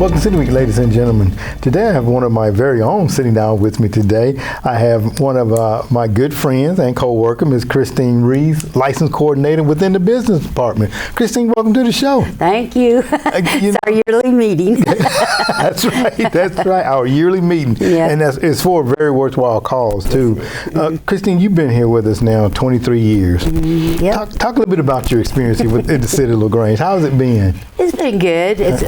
Welcome to City Week, ladies and gentlemen. Today I have one of my very own sitting down with me today. I have one of my good friends and co-worker, Ms. Christine Reeves, license coordinator within the business department. Christine, welcome to the show. Thank you. It's our yearly meeting. That's right, our yearly meeting. Yeah. And it's for a very worthwhile cause, too. Christine, you've been here with us now 23 years. Yep. Talk a little bit about your experience here in the city of LaGrange. How has it been? It's been good. It's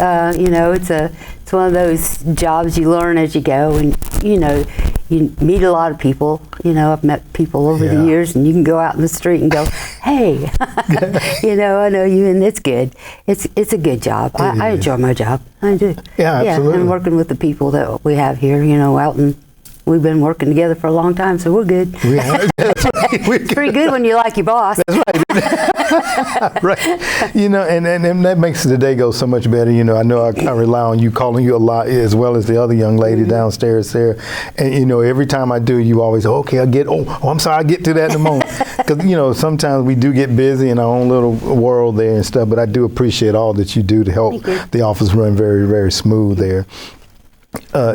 it's one of those jobs you learn as you go, and you meet a lot of people. I've met people over the years, and you can go out in the street and go, "Hey, I know you," and it's good. It's a good job. I enjoy my job. I do. Yeah, absolutely. And working with the people that we have here, out in. We've been working together for a long time, so we're good. That's right. It's pretty good when you like your boss. That's right. Right. And that makes the day go so much better. I know I rely on you calling you a lot, as well as the other young lady downstairs there. And, every time I do, you always, okay, I'm sorry, I'll get to that in a moment. Because, sometimes we do get busy in our own little world there and stuff, but I do appreciate all that you do to help the office run very, very smooth there.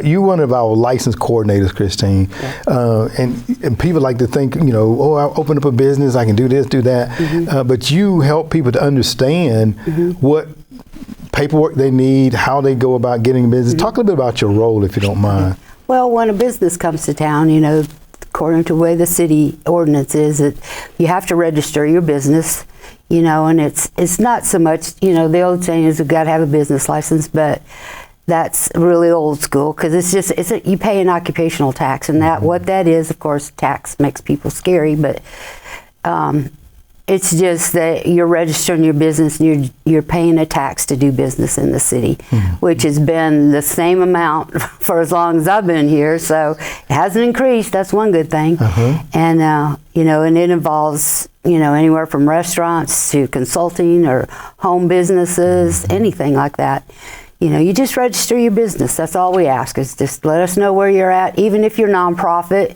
You're one of our licensed coordinators, Christine, and people like to think, I'll open up a business, I can do this, do that, but you help people to understand what paperwork they need, how they go about getting a business. Talk a little bit about your role, if you don't mind. Well, when a business comes to town, according to the way the city ordinance is, that you have to register your business, and it's not so much, the old saying is you've got to have a business license, but that's really old school, because you pay an occupational tax, and what that is, of course, tax makes people scary, but it's just that you're registering your business and you're paying a tax to do business in the city, which has been the same amount for as long as I've been here, so it hasn't increased. That's one good thing. And and it involves anywhere from restaurants to consulting or home businesses, anything like that. You just register your business. That's all we ask, is just let us know where you're at. Even if you're nonprofit,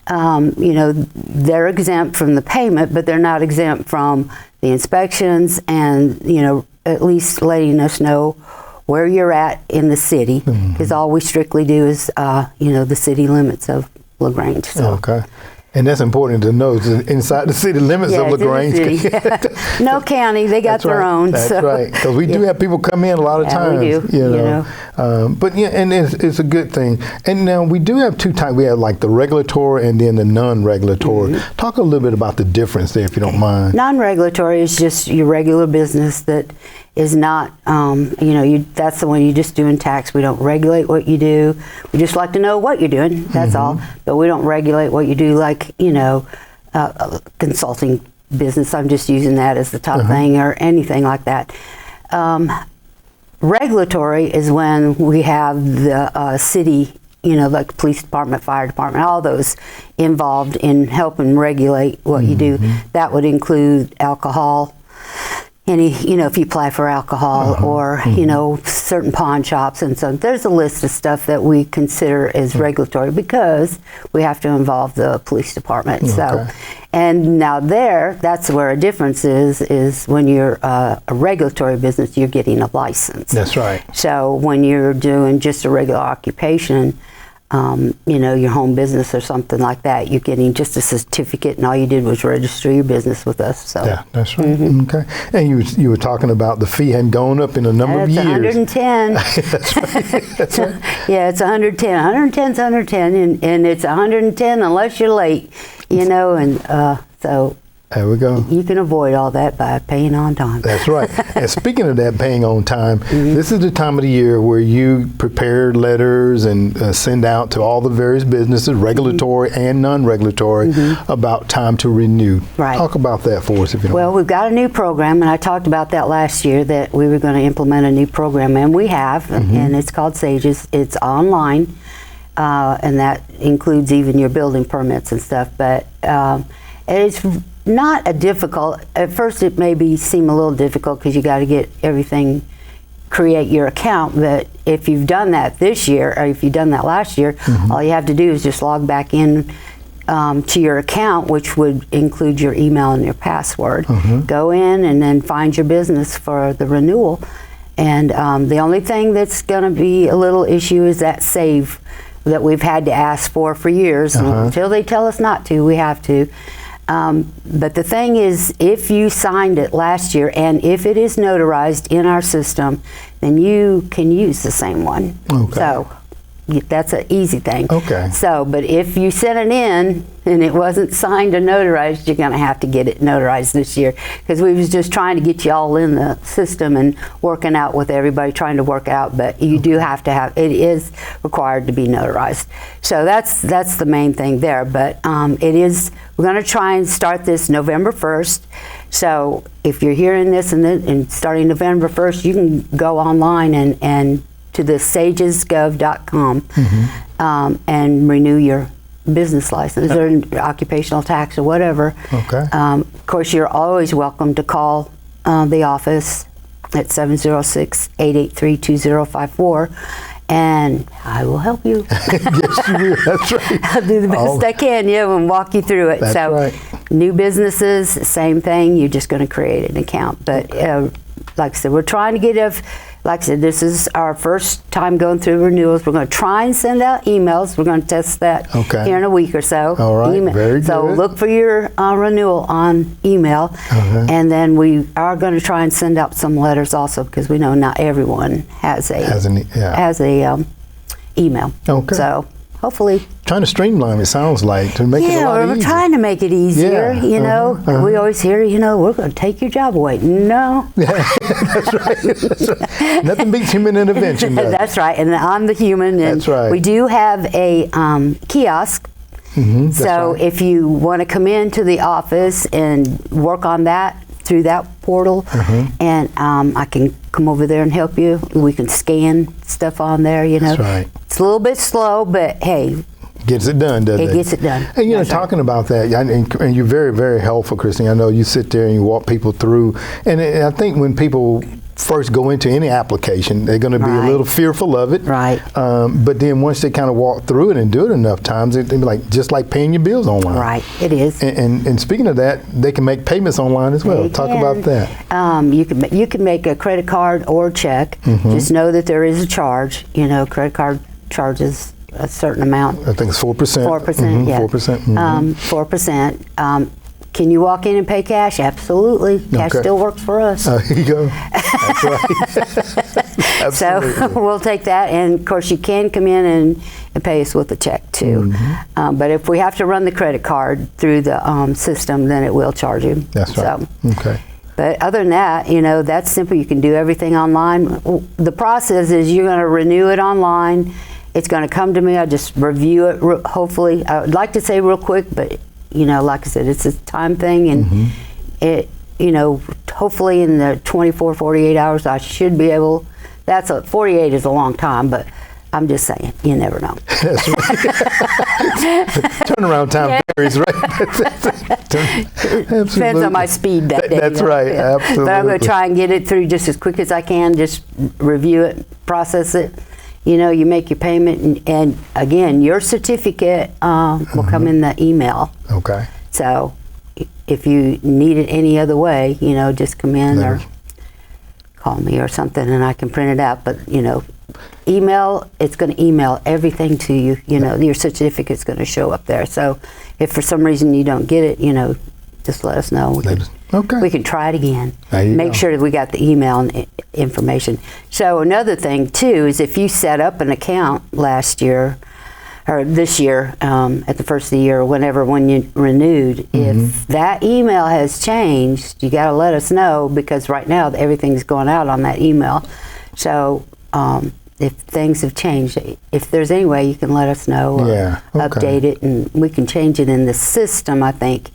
they're exempt from the payment, but they're not exempt from the inspections and, at least letting us know where you're at in the city, because all we strictly do is, the city limits of LaGrange. So. Okay. And that's important to know, inside the city limits of LaGrange. No county, they got their own. That's right, because we do have people come in a lot of times. We do, But and it's a good thing. And now we do have two types. We have like the regulatory and then the non-regulatory. Talk a little bit about the difference there, if you don't mind. Non-regulatory is just your regular business that is not, that's the one you just do in tax. We don't regulate what you do. We just like to know what you're doing, that's all. But we don't regulate what you do, like, consulting business. I'm just using that as the top thing, or anything like that. Regulatory is when we have the city, like police department, fire department, all those involved in helping regulate what you do. That would include alcohol. If you apply for alcohol or, certain pawn shops and so there's a list of stuff that we consider as regulatory, because we have to involve the police department. So, and now that's where a difference is when you're a regulatory business, you're getting a license. That's right. So when you're doing just a regular occupation, your home business or something like that, you're getting just a certificate, and all you did was register your business with us. So. Yeah, that's right. Okay. And you were talking about the fee hadn't gone up in a number of years. 110. That's right. That's right. Yeah, it's 110. 110's 110, and it's 110 unless you're late, and so. There we go. You can avoid all that by paying on time. That's right. And speaking of that, paying on time, this is the time of the year where you prepare letters and send out to all the various businesses, regulatory and non-regulatory, about time to renew. Right. Talk about that for us, if you don't mind. Well, we've got a new program, and I talked about that last year, that we were going to implement a new program, and we have, and it's called SAGES. It's online, and that includes even your building permits and stuff, but it's not a difficult. At first, it may seem a little difficult because you got to get everything, create your account. But if you've done that this year, or if you've done that last year, all you have to do is just log back in to your account, which would include your email and your password. Go in and then find your business for the renewal, And the only thing that's going to be a little issue is that save that we've had to ask for years. Until they tell us not to, we have to. But the thing is, if you signed it last year and if it is notarized in our system, then you can use the same one. Okay. So that's an easy thing. Okay. So, but if you sent it in and it wasn't signed or notarized, you're going to have to get it notarized this year, because we was just trying to get you all in the system and working out with everybody, trying to work out. But you do have to have, it is required to be notarized. So that's the main thing there. But it is, we're going to try and start this November 1st. So if you're hearing this and starting November 1st, you can go online and to the sagesgov.com and renew your business license or occupational tax or whatever. Okay. Of course, you're always welcome to call the office at 706-883-2054, and I will help you. Yes, you will. That's right. I'll do the best I can, and walk you through it. That's so, right. New businesses, same thing. You're just going to create an account. But like I said, we're trying to get like I said, this is our first time going through renewals. We're going to try and send out emails. We're going to test that here in a week or so. All right, very So good. look for your renewal on email. And then we are going to try and send out some letters also, because we know not everyone has a email. Okay. So hopefully. Trying to streamline, it sounds like, to make it a lot we're easier. trying to make it easier, Yeah, We always hear, we're going to take your job away. No. That's right. That's right. Nothing beats human intervention, does it? That's right, and I'm the human. And That's right. we do have a kiosk. So right. if you want to come into the office and work on that through that portal, and I can come over there and help you. We can scan stuff on there, That's right. It's a little bit slow, but hey, gets it done, doesn't it? It gets it done. And That's talking about that, and you're very, very helpful, Christine. I know you sit there and you walk people through, and I think when people first go into any application, they're going to be a little fearful of it. Right. But then once they kind of walk through it and do it enough times, it'd be like just like paying your bills online. Right. It is. And speaking of that, they can make payments online as well. Talk about that. You can make a credit card or check. Just know that there is a charge. Credit card charges a certain amount. I think it's 4%. 4%. Yeah. 4%. 4%. Can you walk in and pay cash? Absolutely. Cash still works for us. Here you go. That's right. So we'll take that, and of course you can come in and pay us with a check too. But if we have to run the credit card through the system, then it will charge you. That's right. Okay. But other than that, that's simple. You can do everything online. The process is you're going to renew it online. It's going to come to me. I just review it, hopefully. I would like to say real quick, but, like I said, it's a time thing. And, hopefully in the 24, 48 hours, I should be able. 48 is a long time, but I'm just saying, you never know. That's right. Turnaround time varies, right? Depends on my speed that day. That's right, absolutely. But I'm going to try and get it through just as quick as I can, just review it, process it. You make your payment, and again, your certificate will come in the email. Okay. So if you need it any other way, just come in or call me or something, and I can print it out. But, email, it's going to email everything to you. Your certificate's going to show up there. So if for some reason you don't get it, just let us know. We can try it again. Make sure that we got the email and information. So another thing too is if you set up an account last year or this year at the first of the year, when you renewed, if that email has changed, you got to let us know, because right now everything's going out on that email. So if things have changed, if there's any way you can let us know or update it, and we can change it in the system, I think.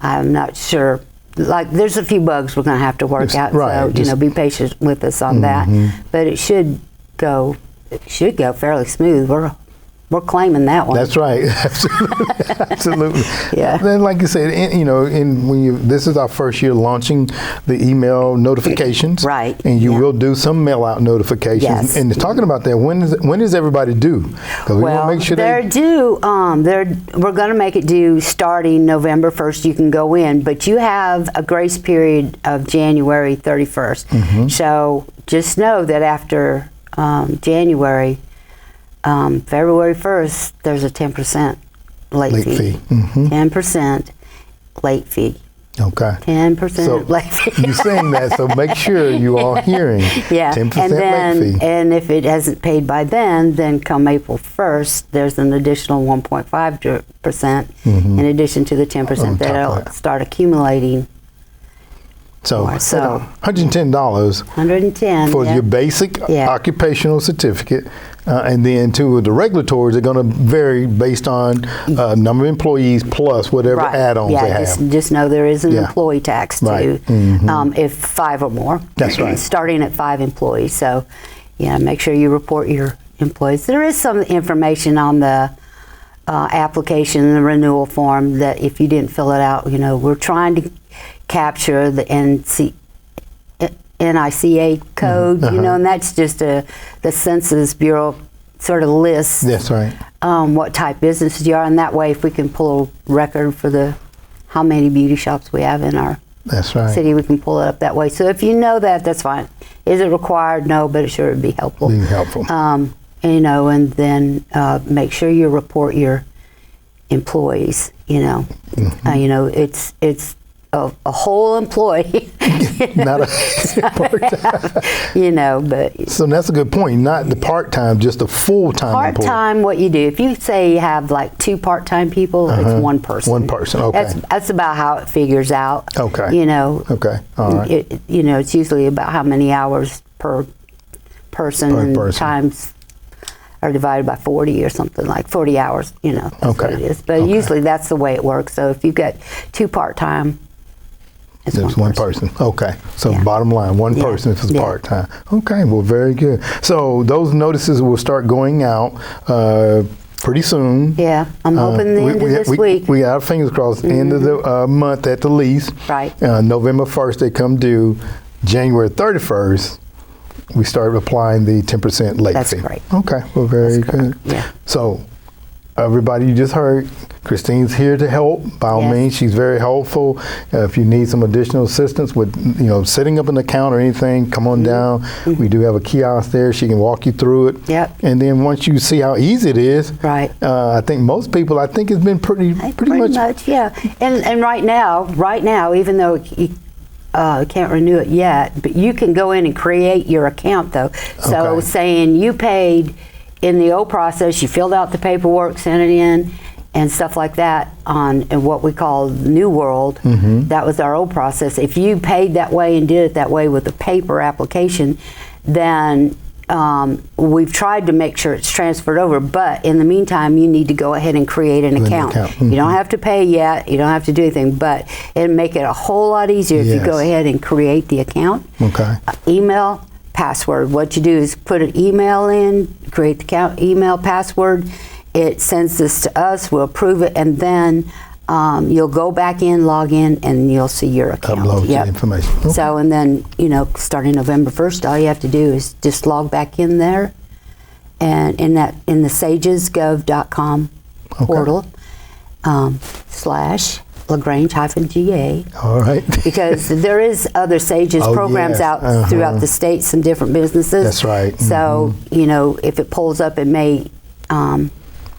I'm not sure. Like, there's a few bugs we're going to have to work out, so be patient with us on that. But it should go fairly smooth. we're claiming that one. That's right. Absolutely. Absolutely. Yeah. Then, like you said, this is our first year launching the email notifications. Right. And you will do some mail out notifications. Yes. And talking about that, when is everybody due? Because we want to make sure they're due. We're going to make it due starting November 1st. You can go in, but you have a grace period of January 31st. Mm-hmm. So just know that after January, February 1st, there's a 10% late fee. Mm-hmm. 10% late fee. Okay. 10% late fee. You're saying that, so make sure you are hearing. Yeah. 10% and then, late fee. And if it hasn't paid by then come April 1st, there's an additional 1.5% in addition to the 10% that'll start accumulating. So $110 $110 for your basic occupational certificate, and then to the regulatories are going to vary based on number of employees plus whatever add-ons they have. Just know there is an employee tax too, if 5 or more. That's right. Starting at 5 employees. So, make sure you report your employees. There is some information on the application, the renewal form, that if you didn't fill it out, we're trying to capture the NICA code, and that's just the Census Bureau sort of lists. That's right. What type businesses you are, and that way, if we can pull a record for how many beauty shops we have in our city, we can pull it up that way. So if you know that, that's fine. Is it required? No, but it sure would be helpful. And then make sure you report your employees. It's a whole employee, not a part-time. But so that's a good point. Not the part-time, just a full-time. Part-time, what you do, if you say you have like 2 part-time people, it's one person. One person. Okay. That's about how it figures out. Okay. Okay. All right. It's usually about how many hours per person, times are divided by 40 or something, like 40 hours. That's what it is. But usually that's the way it works. So if you've got 2 part-time. There's one person. Okay. So bottom line, one person if it's part-time. Okay. Well, very good. So those notices will start going out pretty soon. Yeah. I'm hoping the end of this week. We got our fingers crossed. End of the month at the least. Right. November 1st, they come due. January 31st, we start applying the 10% late fee. That's great. Okay. Well, very good. Yeah. So everybody you just heard, Christine's here to help. By all means, she's very helpful. If you need some additional assistance with, setting up an account or anything, come on down. We do have a kiosk there. She can walk you through it. Yep. And then once you see how easy it is, right. I think most people, it's been pretty much. Yeah. And right now, even though you can't renew it yet, but you can go in and create your account though. So saying you paid in the old process, you filled out the paperwork, sent it in, and stuff like that in what we call New World. That was our old process. If you paid that way and did it that way with a paper application, then we've tried to make sure it's transferred over. But in the meantime, you need to go ahead and create an account. You don't have to pay yet. You don't have to do anything. But it'll make it a whole lot easier if you go ahead and create the account. Okay. Email, password. What you do is put an email in, create the account, email, password. It sends this to us, we'll approve it, and then you'll go back in, log in, and you'll see your account. Upload the information. Okay. So, and then, starting November 1st, all you have to do is just log back in there, and in the sagesgov.com portal, /LaGrange-GA. All right. Because there is other SAGES programs out throughout the state, some different businesses. That's right. So, if it pulls up, it may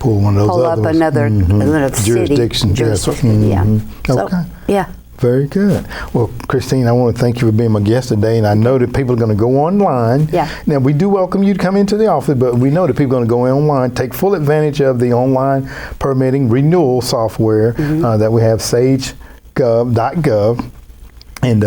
pull one of those pull up another jurisdiction. Jurisdiction. Yeah. So, okay. Yeah. Very good. Well, Christine, I want to thank you for being my guest today, and I know that people are going to go online. Yeah. Now, we do welcome you to come into the office, but we know that people are going to go online, take full advantage of the online permitting renewal software that we have, sagegov.gov, and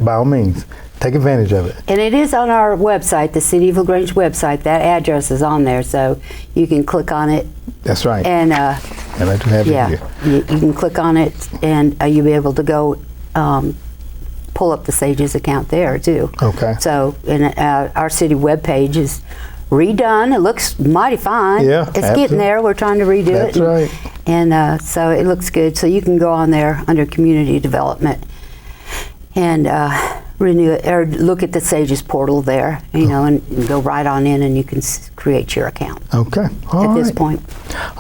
by all means, take advantage of it. And it is on our website, the City of LaGrange website. That address is on there, so you can click on it. That's right. And I like to have it here. You can click on it, and you'll be able to go pull up the SAGES account there too. Okay. So, and our city webpage is redone. It looks mighty fine. Yeah, it's absolutely. getting there. We're trying to redo That's it. right. And so it looks good. So you can go on there under community development and renew it, or look at the Sages portal there, and go right on in, and you can create your account. Okay. All at this right. point.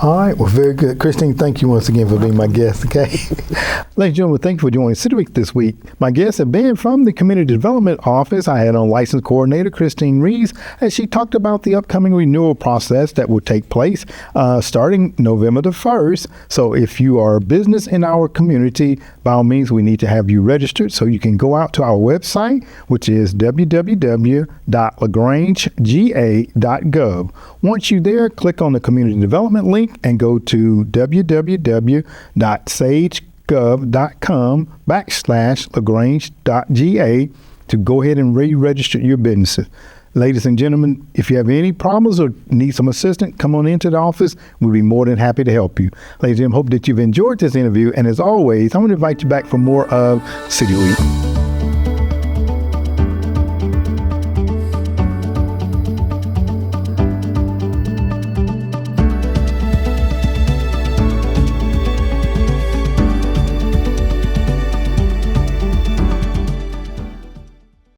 All right. Well, very good. Christine, thank you once again for being my guest, okay? Ladies and gentlemen, thank you for joining City Week this week. My guests have been from the Community Development Office. I had on License Coordinator Christine Reeves, as she talked about the upcoming renewal process that will take place starting November the 1st. So if you are a business in our community, by all means, we need to have you registered. So you can go out to our website, which is www.lagrangega.gov. Once you're there, click on the Community Development link and go to www.sagegov.com/lagrange.ga to go ahead and re-register your businesses. Ladies and gentlemen, if you have any problems or need some assistance, come on into the office. We'll be more than happy to help you. Ladies and gentlemen, hope that you've enjoyed this interview. And as always, I'm going to invite you back for more of City Week.